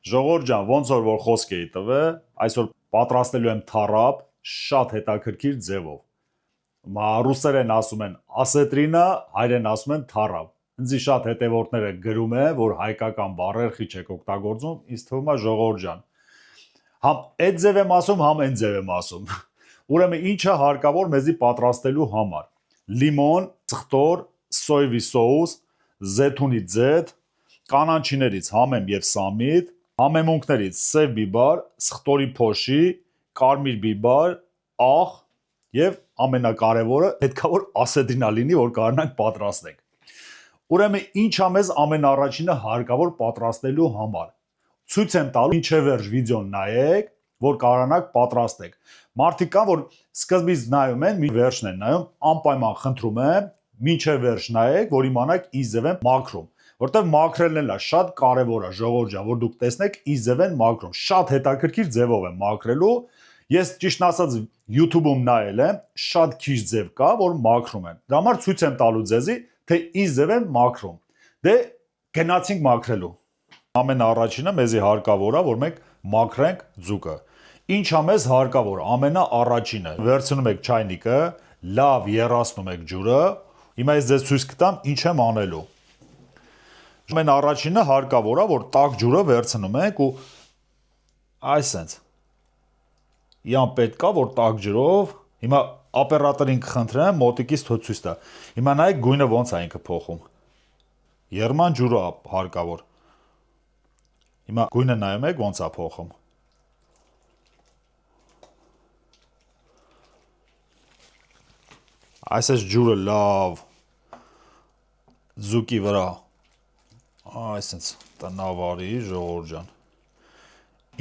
Ժողովուրդ ջան, ոնց որ խոսք էի տվել, այսօր պատրաստելու եմ թառապ շատ հետաքրքիր ձևով։ Ռուսերեն ասում են ասետրինա, հայերեն ասում են թառապ։ Ինձ շատ հետևորդները գրում է, որ հայկական բառեր քիչ եք օգտագործում, ինձ թվում է ժողովուրդ ջան։ Համ այդ ձև եմ ասում, համ այն ձև եմ ասում։ Ուրեմն ինչը հարկավոր մեզի պատրաստելու համար։ Լիմոն, ծխտոր, սոյվի սոուս, զեթունի ձեթ, կանաչիներից համեմ եւ սամիտ, համեմունքներից սև բիբար, սխտորի փոշի, կարմիր բիբար, աղ եւ ամենակարևորը պետքա որ ասետրինա լինի, որ կարողանանք պատրաստենք։ Ուրեմն ինչա մեզ ամենառաջինը հարկավոր պատրաստելու համար։ Ցույց եմ տալու ինչև վերջ վիդեոն նայեք, որ կարողանաք պատրաստեք։ Մարդիկ կան, որ սկզբից նայում են, մի վերջն են նայում, անպայման խնդրում եմ, մինչև վերջ նայեք, որ իմանաք ինչ ձև եմ մաքրում։ Որտեվ մաքրելն էլ է շատ կարևոր է, ժողովուրդ ջան, որ դուք տեսնեք ինչ ձև են մաքրում։ Շատ հետաքրքիր ձևով եմ մաքրելու։ Ես ճիշտն ասած YouTube-ում նայել եմ, շատ քիչ ձև կա, որ մաքրում են։ Դրա համար ցույց եմ տալու ձեզի, թե ինչ ձև են մաքրում։ Դե գնացինք մաքրելու։ Ամենաառաջինը մեզի հարկավոր է, որ մենք մաքրենք ձուկը։ Ինչա մեզ հարկավոր, ամենաառաջինը վերցնում եք չայնիկը, լավ եռացնում եք ջուրը։ Հիմա ես ձեզ ցույց կտամ ինչ եմ անելու։ Ամենաառաջինը հարկավոր է, որ տաք ջուրը վերցնում ենք ու այսենց։ Իան պետք է, որ տաք ջրով, հիմա օպերատորին կխնդրեմ, մոտիկից ցույց տա։ Հիմա նայեք գույնը ոնց է ինքը փոխում։ Եռման ջուրը հարկավոր։ Հիմա գույնը նայում եք ոնց է փոխում։ Այսպես ջուրը լավ ձուկի վրա այսպես տնավարի ժողովուրդ ջան։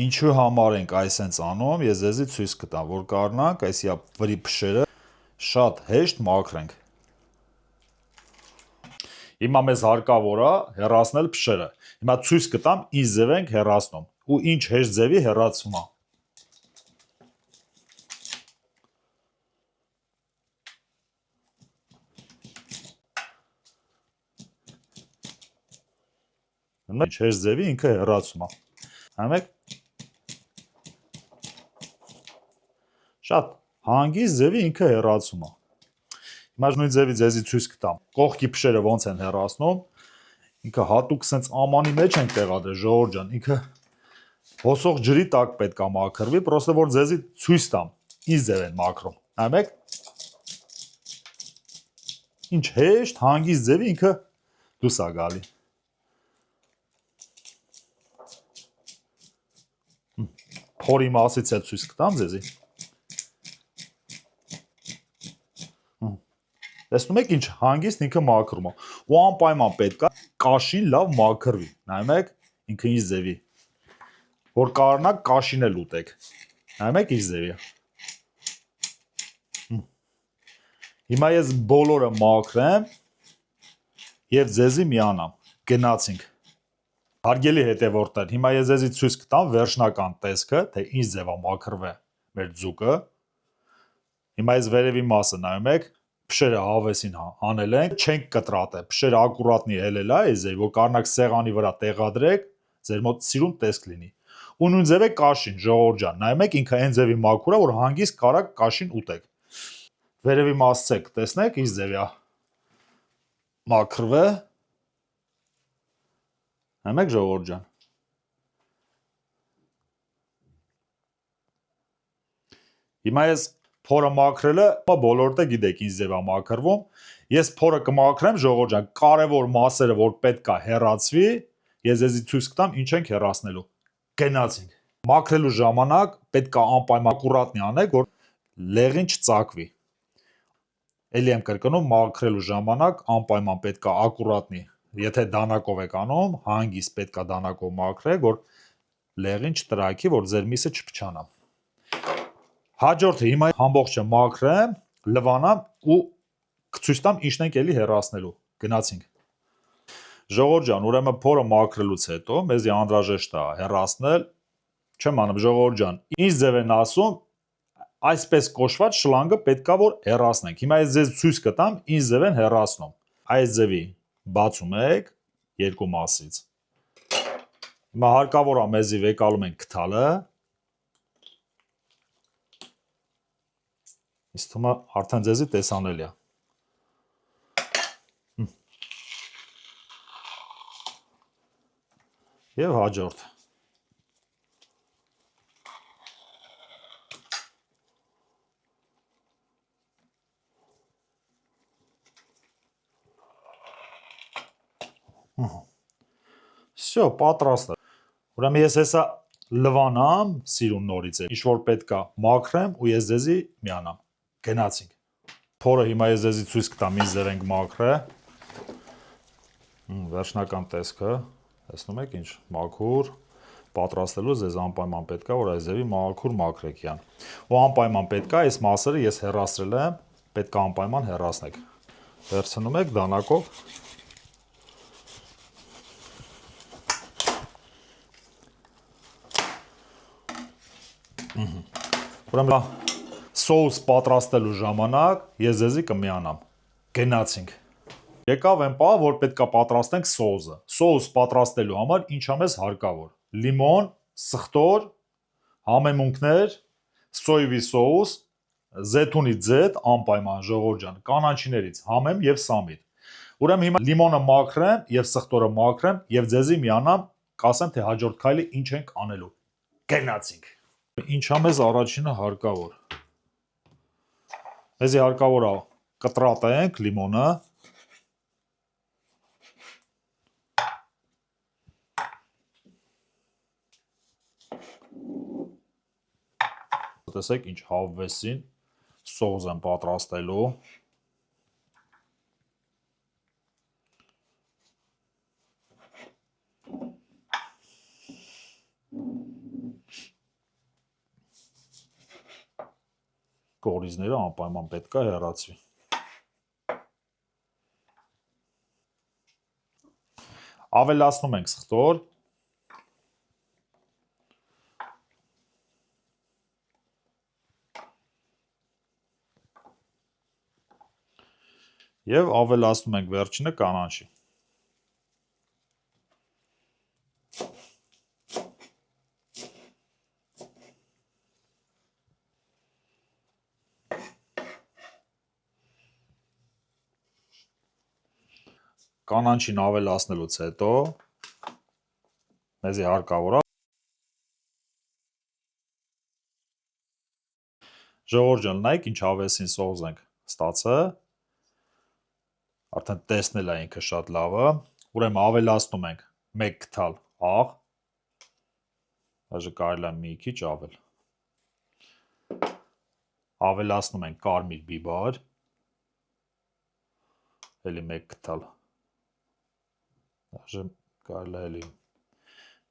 Ինչու համար ենք այսպես անում, ես ձեզի ցույց կտամ, որ կարողանանք այսիա վրի փշերը շատ հեշտ մաքրենք։ Հիմա մեզ հարկավոր է հեռացնել փշերը։ Հիմա ցույց կտամ ինչ ձև ենք հեռացնում ու ինչ հեշտ ձևի հեռացում է։ Ինչ հեշտ ձևի ինքը հեռացում է։ Համեք շատ հանգիստ ձևի ինքը հեռացում է։ Հիմա նույն ձևի ձեզի ցույց կտամ։ Կողքի փշերը ոնց են հեռացնում։ Ինքը հատուկ sense ամանի մեջ են տեղադրել ժողովուրդ ջան։ Ինքը հոսող ջրի տակ պետք է մաքրվի, պրոստը որ ձեզի ցույց տամ։ Ինչ ձև են մաքրում։ Համեք ինչ հեշտ հանգիստ ձևի ինքը դուրս է գալի։ Փորի մասից էլ ցույց կտամ ձեզի։ Տեսնում եք ինչ հանգիստ ինքը մաքրում է։ Ու անպայման պետք է կաշին լավ մաքրվի։ Նայում եք ինքը ինչ ձևի։ Որ կարողանաք կաշին էլ ուտեք։ Նայում եք ինչ ձևի է։ Հիմա ես բոլորը մաքրեմ եւ ձեզի միանամ։ Գնացինք։ Հարգելի հետևորդներ, հիմա ես ձեզի ցույց կտամ վերջնական տեսքը, թե ինչ ձև է մաքրվել մեր ձուկը։ Հիմա ես վերևի մասը նայում եք, փշերը հավեսին հանել ենք, չենք կտրատել, փշերը ակուրատնի հելել է, այս ձև, որ կարողանաք սեղանի վրա տեղադրեք, ձեր մոտ սիրուն տեսք լինի։ Ու նույն ձև է կաշին, ժողովուրդ ջան, նայում եք ինքը այն ձևի մաքուր է, որ հանգիստ կարաք կաշին ուտեք։ Վերևի մասը տեսնեք, ինչ ձև է մաքրվել։ Նայեք ժողովուրդ ջան։ Հիմա ես փորը մաքրելը, բոլորդ է գիտեք ինչ ձև է մաքրվում։ Ես փորը կմաքրեմ ժողովուրդ ջան, կարևոր մասերը որ պետք է հեռացվի, ես ձեզի ցույց կտամ ինչ ենք հեռացնելու։ Գնացինք։ Մաքրելու ժամանակ պետք է անպայման ակուրատնի անեք, որ լեղին չծակվի։ Էլի եմ կրկնում, մաքրելու ժամանակ անպայման պետք է ակուրատնի։ Եթե դանակով եք անում, հանգիստ պետք է դանակով մաքրեք, որ լեղին չտրակի, որ ձեր միսը չփչանա։ Հաջորդը հիմա ամբողջը մաքրեմ, լվանամ ու կցույց տամ ինչն ենք էլի հեռացնելու։ Գնացինք։ Ժողովուրդ ջան, ուրեմն փորը մաքրելուց հետո մեզի անհրաժեշտ է հեռացնել, չեմ անում ժողովուրդ ջան, ինչ ձև են ասում, այսպես կոչված շլանգը պետքա որ հեռացնենք։ Հիմա ես ձեզ ցույց կտամ ինչ ձև են հեռացնում։ Այս ձևի բացում եք երկու մասից։ Հիմա հարկավոր է մեզի վեկալում ենք գտալը։ Իսկ թվում է արդեն ձեզի տեսանելի է։ Եվ հաջորդ։ Всё, պատրաստ է։ Ուրեմն ես հեսա լվանամ, սիրուն նորից է։ Ինչ որ պետք է մաքրեմ ու ես ձեզի միանամ։ Գնացինք։ Փորը հիմա ես ձեզի ցույց կտամ, ինչ ձև ենք մաքրել։ Վերջնական տեսքը, տեսնում եք ինչ, մաքուր, պատրաստելու ձեզ անպայման պետք է, որ այս ձևի մաքուր մաքրեք յան։ Ու անպայման պետք է այս մասերը ես հեռացրել եմ, պետք է անպայման հեռացնեք։ Վերցնում եք դանակով։ Ուրեմն սոուս պատրաստելու ժամանակ ես ձեզի կմիանամ։ Գնացինք։ Եկավ այն պահը, որ պետք է պատրաստենք սոուսը։ Սոուս պատրաստելու համար ինչ է մեզ հարկավոր։ Լիմոն, սխտոր, համեմունքներ, սոյվի սոուս, զեթունի ձեթ, անպայման ժողովուրդ ջան, կանաչիներից համեմ եւ սամիտ։ Ուրեմն հիմա լիմոնը մաքրեմ եւ սխտորը մաքրեմ եւ ձեզի միանամ, կասեմ թե հաջորդ քայլը ինչ ենք անելու։ Գնացինք։ Ինչա մեզ առաջինը հարկավոր։ Մեզի հարկավոր է կտրատենք լիմոնը։ Տեսեք ինչ հավվեսին սոուս եմ պատրաստելու։ Կորիզները անպայման պետք է հեռացվի։ Ավելացնում ենք սխտոր։ Եվ ավելացնում ենք վերջինը կանաչի։ Կանաչին ավելացնելուց հետո մեզի հարկավոր է ժողովուրդ ջան, նայեք ինչ հավեսին սոուս ենք ստացել։ Արդեն տեսնել է ինքը շատ լավ է։ Ուրեմն ավելացնում ենք 1 գթալ աղ, այժմ կարելի է մի քիչ ավել։ Ավելացնում ենք կարմիր բիբար, էլի 1 գթալ, այժմ կարելի է էլի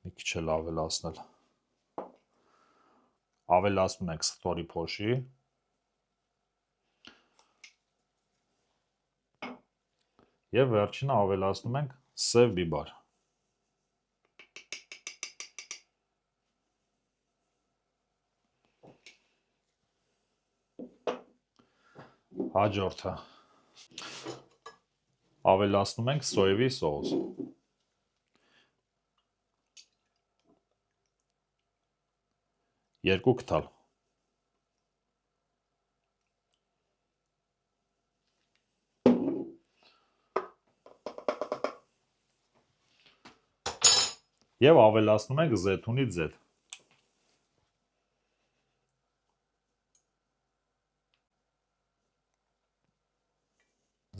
մի քիչ էլ ավելացնել։ Ավելացնում ենք սխտորի փոշի։ Եվ վերջինը ավելացնում ենք սև բիբար։ Հաջորդը ավելացնում ենք սոյվի սոուս։ Երկու գթալ։ Եվ ավելացնում ենք զեթունի ձեթ։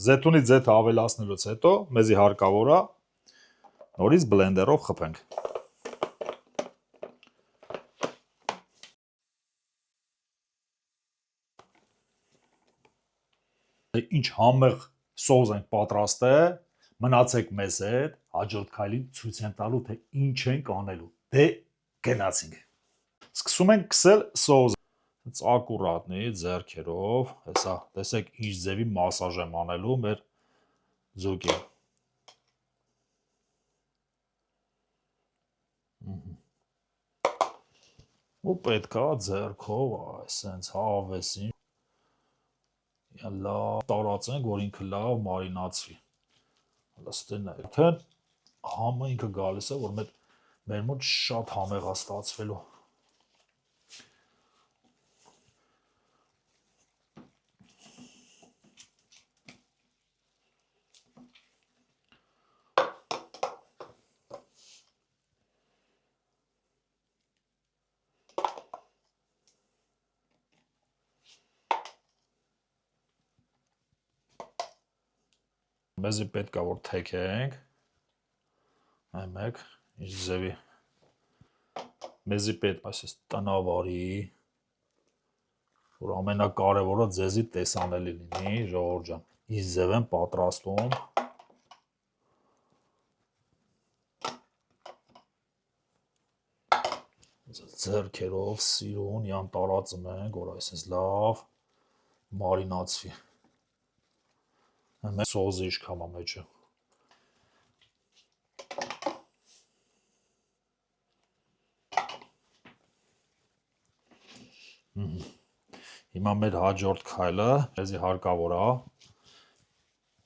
Զեթունի ձեթը ավելացնելուց հետո մեզի հարկավոր է նորից բլենդերով խփենք։ Ինչ համեղ սոուս ենք պատրաստել, մնացեք մեզ հետ, հաջորդ քայլին ցույց եմ տալու, թե ինչ ենք անելու։ Դե գնացինք։ Սկսում ենք քսել սոուսը։ Ակուրատնի ձեռքերով, հեսա, տեսեք ինչ ձևի մասաժ եմ անելու մեր ձուկին։ Ու պետք է ձեռքով այսենց հավեսին լավ տարածենք, որ ինքը լավ մարինացվի։ Լստեն է, արդեն համը ինքը գալիս է, որ մեր մեր մոտ շատ համեղ է ստացվելու։ Մեզի պետք է որ թեքենք, այ մեկ, ինչ ձևի, մեզի պետք այսպես տնավարի, որ ամենակարևորը ձեզի տեսանելի լինի, ժողովուրդ ջան, ինչ ձև եմ պատրաստում, ձեռքերով սիրուն յան տարածում ենք, որ այսպես լավ մարինացվի, մեկ սոզի իշքամա մեջը, Հիմա մեր հաջորդ քայլը, մեզի հարկավոր է,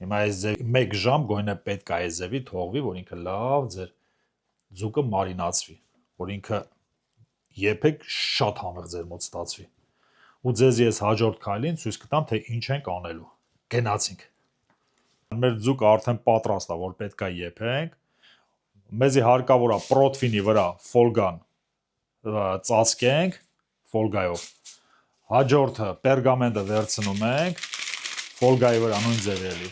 հիմա այս ձևի 1 ժամ գոյնե պետք է այս ձևի թողվի, որ ինքը լավ ձեր ձուկը մարինացվի, որ ինքը եփեք շատ համեղ ձեր մոտ ստացվի, ու ձեզ ես հաջորդ քայլին ցույց կտամ, թե ինչ ենք անելու, գնացինք, մեր ձուկը արդեն պատրաստ է, որ պետք է եփենք, մեզի հարկավոր է պրոթվինի վրա ֆոլգան ծածկենք, ֆոլգայով, հաջորդը պերգամենտը վերցնում ենք, ֆոլգայի վրա նույն ձևելի։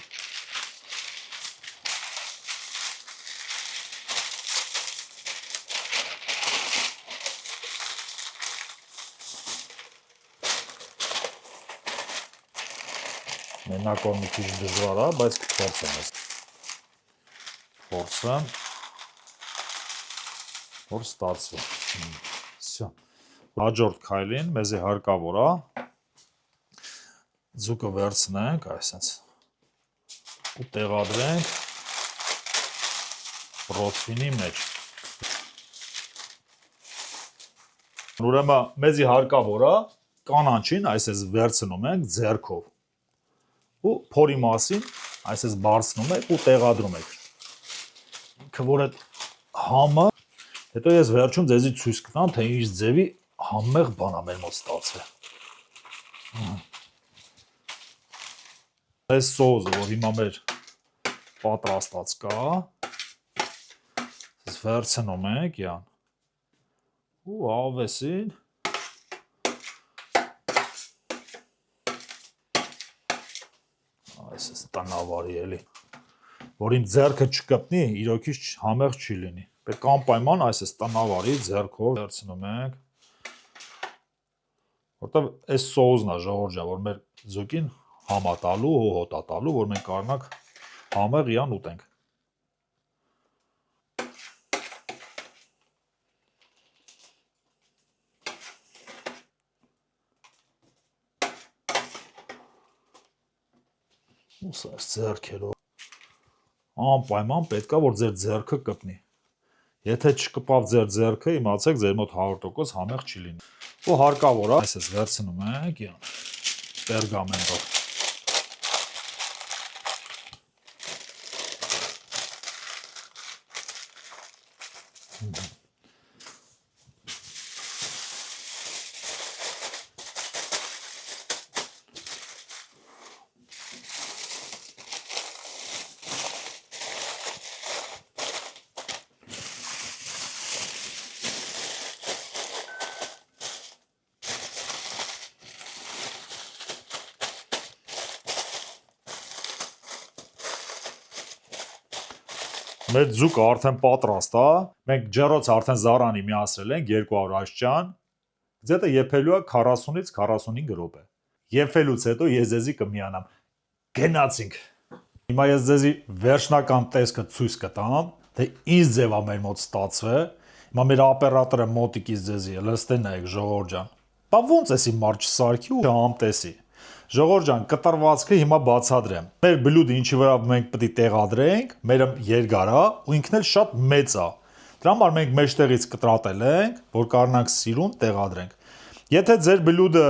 Մենակով մի քիչ դժվար է, բայց կփորձեմ ես։ Փորձեմ, որ ստացվի։ Всё։ Հաջորդ քայլին մեզի հարկավոր է ձուկը վերցնենք, այսպես ու տեղադրենք պրոթվինի մեջ։ Ուրեմն մեզի հարկավոր է կանաչին այսպես վերցնում ենք ձեռքով ու փորի մասին այսպես բարձնում եք ու տեղադրում եք։ Ինքը որ այդ համը, հետո ես վերջում ձեզի ցույց կտամ, թե ինչ ձևի համեղ բան է մեր մոտ ստացվել։ Այս սոուսը, որ հիմա մեր պատրաստած կա, վերցնում ենք յան ու ավեսին այսպես տնավարի էլի, որ իմ ձեռքը չկպնի, իրոքից համեղ չի լինի, պետք անպայման այսպես տնավարի ձեռքով վերցնում ենք, որտեվ այս սոուսն է ժողովուրդ ջան, որ մեր ձուկին համա տալու, հոհոտա տալու, որ մենք կարողանանք համեղ յան ուտենք։ Ուսա ձեռքերով անպայման պետք է որ ձեր ձեռքը կպնի։ Եթե չկպավ ձեր ձեռքը, իմացեք ձեր մոտ 100% համեղ չի լինի։ Ու հարկավոր է այսպես վերցնում ենք յան պերգամենտով։ Մեր ձուկը արդեն պատրաստ է, մենք ջեռոցը արդեն զարանի միացրել ենք 200 աստիճան, ձեթը եփելու է 40-ից 45 րոպե։ Եփելուց հետո ես ձեզի կմիանամ։ Գնացինք։ Հիմա ես ձեզի վերջնական տեսքը ցույց կտամ, թե ինչ ձև է մեր մոտ ստացվել։ Հիմա մեր օպերատորը մոտիկից ձեզի լստե նայեք ժողովուրդ ջան։ Բա ոնց էսի մարդ չսարքի ու համտեսի։ Ժողովուրդ ջան, կտրվածքը հիմա բացադրեմ։ Մեր բլյուդը ինչի վրա մենք պետք է տեղադրենք, մերը երկար է ու ինքն էլ շատ մեծ է։ Դրա համար մենք մեջտեղից կտրատել ենք, որ կարողանանք սիրուն տեղադրենք։ Եթե ձեր բլյուդը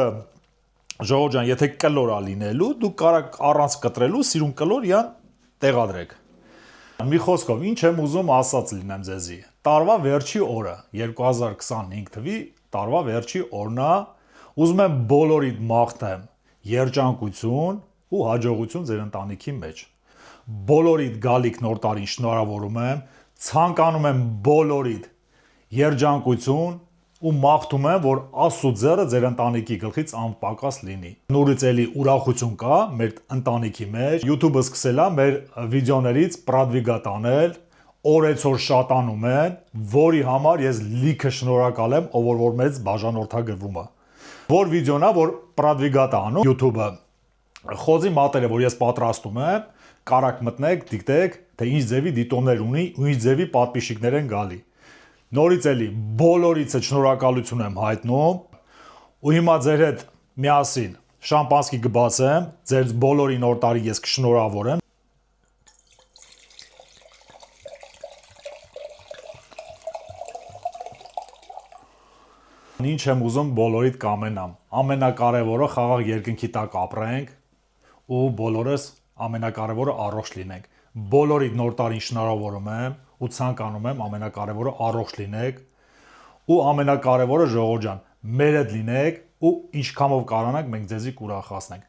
ժողովուրդ ջան, եթե կլոր է լինելու, դուք կարող առանց կտրելու սիրուն կլոր յան տեղադրեք։ Մի խոսքով, ինչ եմ ուզում ասած լինեմ ձեզի։ Տարվա վերջի օրը, 2025 թվի տարվա վերջի օրն է, ուզում եմ բոլորիդ մաղթեմ երջանկություն ու հաջողություն ձեր ընտանիքի մեջ։ Բոլորիդ գալիք նոր տարին շնորհավորում եմ, ցանկանում եմ բոլորիդ երջանկություն ու մաղթում եմ, որ Աստծո ձեռը ձեր ընտանիքի գլխից անպակաս լինի։ Նորից էլի ուրախություն կա մեր ընտանիքի մեջ։ YouTube-ը սկսել է մեր վիդեոներից պրադվիգատ անել, օրեցօր շատանում են, որի համար ես լիքը շնորհակալ եմ, ով որ մեծ բաժանորդագրվում է։ Որ վիդեոն է, որ պրադվիգատ է անում YouTube-ը։ Խոզի մատերը, որ ես պատրաստում եմ, կարակ մտնեք, դիտեք, թե ինչ ձևի դիտումներ ունի ու ինչ ձևի պատպիշիկներ են գալի։ Նորից էլի բոլորիցը շնորհակալություն եմ հայտնում ու հիմա ձեր հետ միասին շամպանսկի կբացեմ, ձեր բոլորի նոր տարի ես կշնորհավորեմ։ Ինչ եմ ուզում բոլորիդ կամենամ։ Ամենակարևորը խաղաղ երկնքի տակ ապրենք ու բոլորս ամենակարևորը առողջ լինենք։ Բոլորիդ նոր տարին շնորհավորում եմ ու ցանկանում եմ ամենակարևորը առողջ լինեք ու ամենակարևորը ժողովուրդ ջան, մեր հետ լինեք ու ինչքանով կարողանանք մենք ձեզի կուրախացնենք։